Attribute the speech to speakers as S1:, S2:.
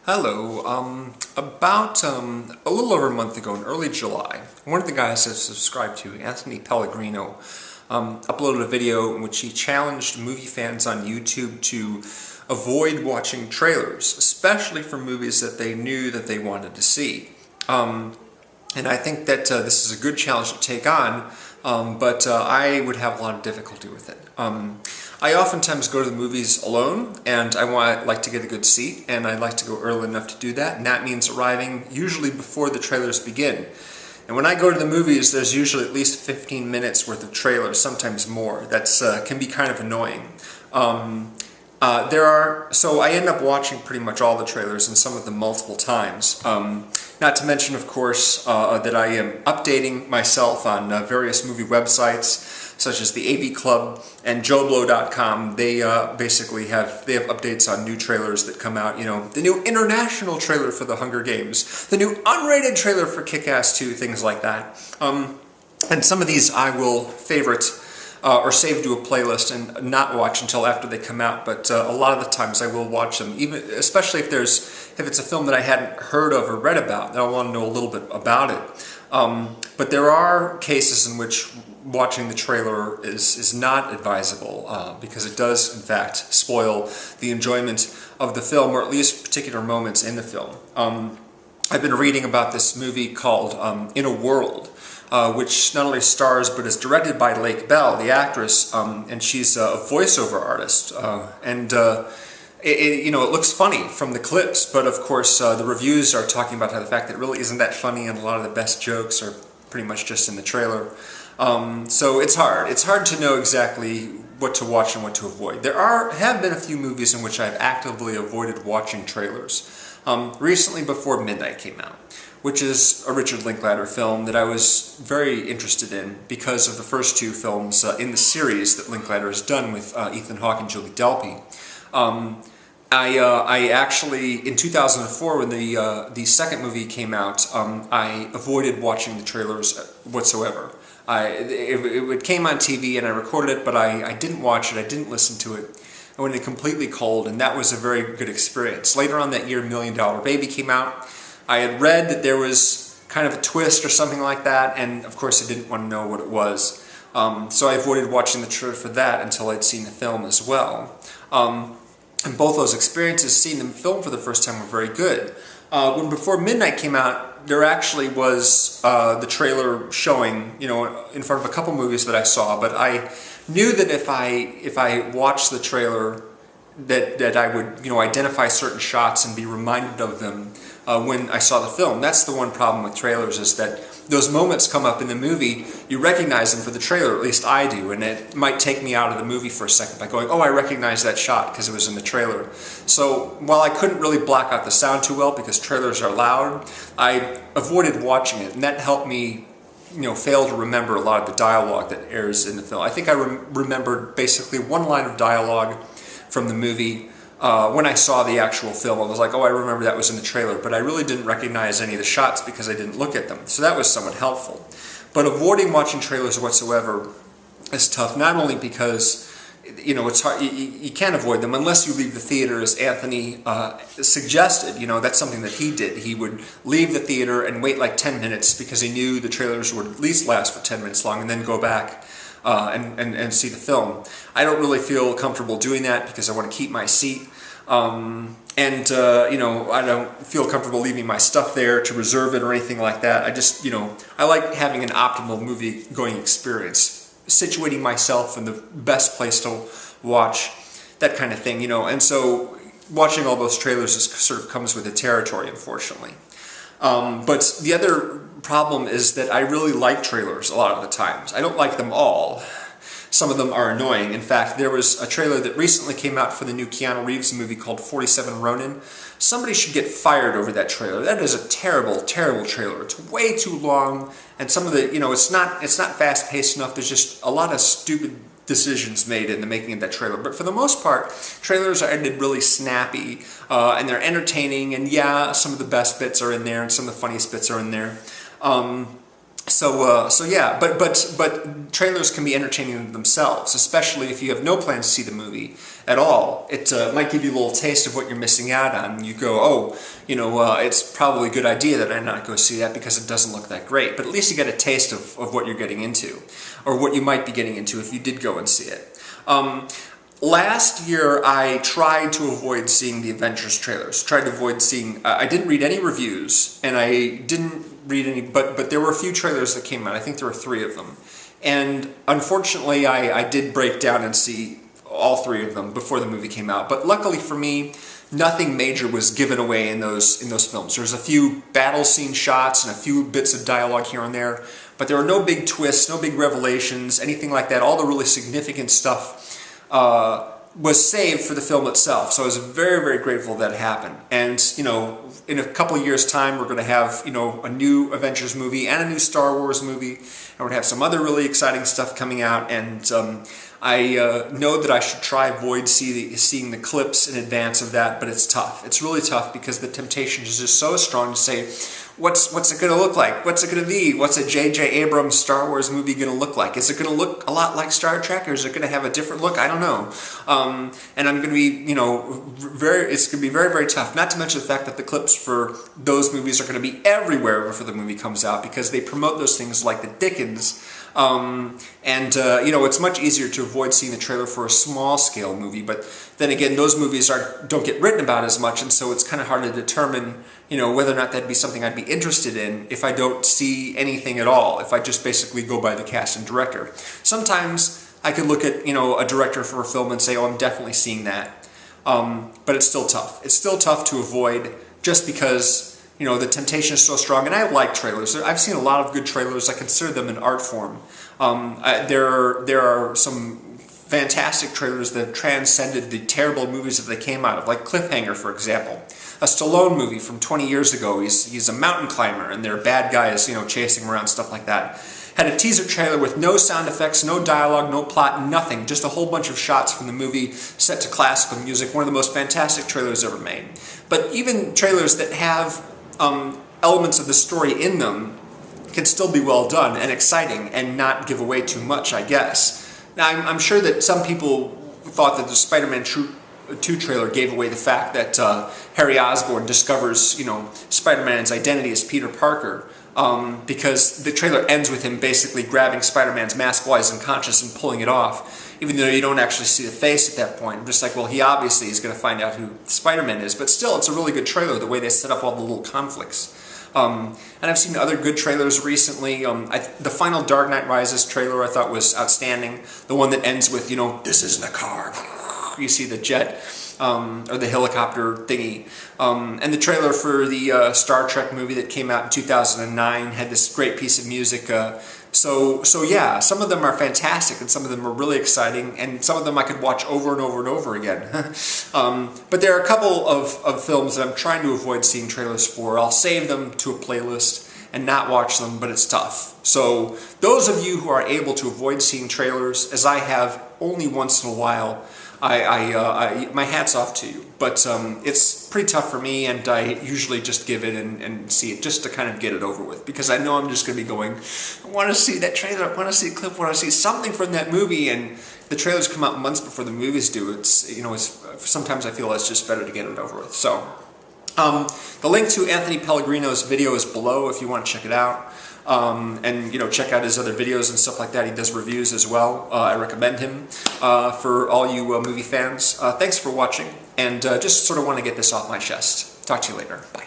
S1: Hello. About a little over a month ago, in early July, one of the guys I subscribed to, Anthony Pellegrino, uploaded a video in which he challenged movie fans on YouTube to avoid watching trailers, especially for movies that they knew that they wanted to see. And I think that this is a good challenge to take on, but I would have a lot of difficulty with it. I oftentimes go to the movies alone, and I like to get a good seat, and I like to go early enough to do that, and that means arriving usually before the trailers begin. And when I go to the movies, there's usually at least 15 minutes worth of trailers, sometimes more. That's can be kind of annoying. So I end up watching pretty much all the trailers, and some of them multiple times. Not to mention, of course, that I am updating myself on various movie websites, such as the AV Club and JoBlo.com. They basically have updates on new trailers that come out. You know, the new international trailer for The Hunger Games, the new unrated trailer for Kick-Ass 2, things like that. And some of these I will favorite or save to a playlist and not watch until after they come out. But a lot of the times I will watch them, especially if it's a film that I hadn't heard of or read about, and I want to know a little bit about it. But there are cases in which watching the trailer is not advisable because it does, in fact, spoil the enjoyment of the film, or at least particular moments in the film. I've been reading about this movie called In a World, which not only stars but is directed by Lake Bell, the actress, and she's a voiceover artist. It looks funny from the clips, but of course the reviews are talking about how the fact that it really isn't that funny, and a lot of the best jokes are pretty much just in the trailer. So it's hard. It's hard to know exactly what to watch and what to avoid. There have been a few movies in which I've actively avoided watching trailers. Recently, Before Midnight came out, which is a Richard Linklater film that I was very interested in because of the first two films in the series that Linklater has done with Ethan Hawke and Julie Delpy. I actually, in 2004, when the second movie came out, I avoided watching the trailers whatsoever. It came on TV and I recorded it, but I didn't watch it, I didn't listen to it. I went in completely cold, and that was a very good experience. Later on that year, $1 Million Baby came out. I had read that there was kind of a twist or something like that, and of course I didn't want to know what it was. So I avoided watching the trailer for that until I'd seen the film as well. And both those experiences, seeing the film for the first time, were very good. When Before Midnight came out, there actually was the trailer showing, in front of a couple movies that I saw, but I knew that if I watched the trailer, that I would, identify certain shots and be reminded of them when I saw the film. That's the one problem with trailers, is that those moments come up in the movie, you recognize them for the trailer, at least I do, and it might take me out of the movie for a second by going, oh, I recognize that shot because it was in the trailer. So while I couldn't really block out the sound too well because trailers are loud, I avoided watching it, and that helped me fail to remember a lot of the dialogue that airs in the film. I think I remembered basically one line of dialogue from the movie. When I saw the actual film, I was like, oh, I remember that was in the trailer, but I really didn't recognize any of the shots because I didn't look at them. So that was somewhat helpful. But avoiding watching trailers whatsoever is tough, not only because it's hard, you can't avoid them unless you leave the theater, as Anthony suggested. That's something that he did. He would leave the theater and wait like 10 minutes because he knew the trailers would at least last for 10 minutes long, and then go back and see the film. I don't really feel comfortable doing that because I want to keep my seat. I don't feel comfortable leaving my stuff there to reserve it or anything like that. I just, I like having an optimal movie-going experience, situating myself in the best place to watch, that kind of thing, and so watching all those trailers sort of comes with the territory, unfortunately. But the other problem is that I really like trailers a lot of the times. I don't like them all. Some of them are annoying. In fact, there was a trailer that recently came out for the new Keanu Reeves movie called 47 Ronin. Somebody should get fired over that trailer. That is a terrible, terrible trailer. It's way too long, and some of the, it's not fast-paced enough. There's just a lot of stupid decisions made in the making of that trailer. But for the most part, trailers are ended really snappy, and they're entertaining, and yeah, some of the best bits are in there, and some of the funniest bits are in there. So yeah, but trailers can be entertaining in themselves, especially if you have no plans to see the movie at all. It might give you a little taste of what you're missing out on. You go, oh, it's probably a good idea that I not go see that because it doesn't look that great. But at least you get a taste of what you're getting into, or what you might be getting into if you did go and see it. Last year, I tried to avoid seeing the Avengers trailers. Tried to avoid seeing. I didn't read any reviews, and I didn't read any. But there were a few trailers that came out. I think there were 3 of them, and unfortunately, I did break down and see all 3 of them before the movie came out. But luckily for me, nothing major was given away in those films. There's a few battle scene shots and a few bits of dialogue here and there, but there were no big twists, no big revelations, anything like that. All the really significant stuff was saved for the film itself. So I was very, very grateful that happened. And, in a couple of years' time, we're going to have, a new Avengers movie and a new Star Wars movie. And we're going to have some other really exciting stuff coming out. And I know that I should try avoid seeing the clips in advance of that, but it's tough. It's really tough because the temptation is just so strong to say, what's it going to look like? What's it going to be? What's a J.J. Abrams Star Wars movie going to look like? Is it going to look a lot like Star Trek, or is it going to have a different look? I don't know. And I'm going to be, it's going to be very, very tough. Not to mention the fact that the clips for those movies are going to be everywhere before the movie comes out because they promote those things like the dickens. It's much easier to avoid seeing the trailer for a small-scale movie, but then again, those movies don't get written about as much, and so it's kind of hard to determine, whether or not that'd be something I'd be interested in if I don't see anything at all, if I just basically go by the cast and director. Sometimes I could look at, a director for a film and say, oh, I'm definitely seeing that, but it's still tough. It's still tough to avoid just because the temptation is so strong, and I like trailers. I've seen a lot of good trailers. I consider them an art form. There are some fantastic trailers that have transcended the terrible movies that they came out of, like Cliffhanger, for example. A Stallone movie from 20 years ago. He's a mountain climber, and there are bad guys, chasing him around, stuff like that. Had a teaser trailer with no sound effects, no dialogue, no plot, nothing. Just a whole bunch of shots from the movie set to classical music. One of the most fantastic trailers ever made. But even trailers that have elements of the story in them can still be well done and exciting and not give away too much, I guess. Now, I'm sure that some people thought that the Spider-Man 2 trailer gave away the fact that Harry Osborn discovers, Spider-Man's identity as Peter Parker, because the trailer ends with him basically grabbing Spider-Man's mask while he's unconscious and pulling it off, even though you don't actually see the face at that point. I'm just like, well, he obviously is going to find out who Spider-Man is, but still, it's a really good trailer, the way they set up all the little conflicts. And I've seen other good trailers recently. The final Dark Knight Rises trailer I thought was outstanding. The one that ends with, this isn't a car. You see the jet, or the helicopter thingy. And the trailer for the Star Trek movie that came out in 2009 had this great piece of music. So yeah, some of them are fantastic, and some of them are really exciting, and some of them I could watch over and over and over again. But there are a couple of films that I'm trying to avoid seeing trailers for. I'll save them to a playlist and not watch them, but it's tough. So those of you who are able to avoid seeing trailers, as I have only once in a while, my hat's off to you. But it's pretty tough for me, and I usually just give it and see it just to kind of get it over with, because I know I'm just going to be going, I want to see that trailer, I want to see a clip, I want to see something from that movie, and the trailers come out months before the movies do. It's sometimes I feel it's just better to get it over with. So the link to Anthony Pellegrino's video is below if you want to check it out. And check out his other videos and stuff like that. He does reviews as well. I recommend him for all you movie fans. Thanks for watching, and just sort of want to get this off my chest. Talk to you later. Bye.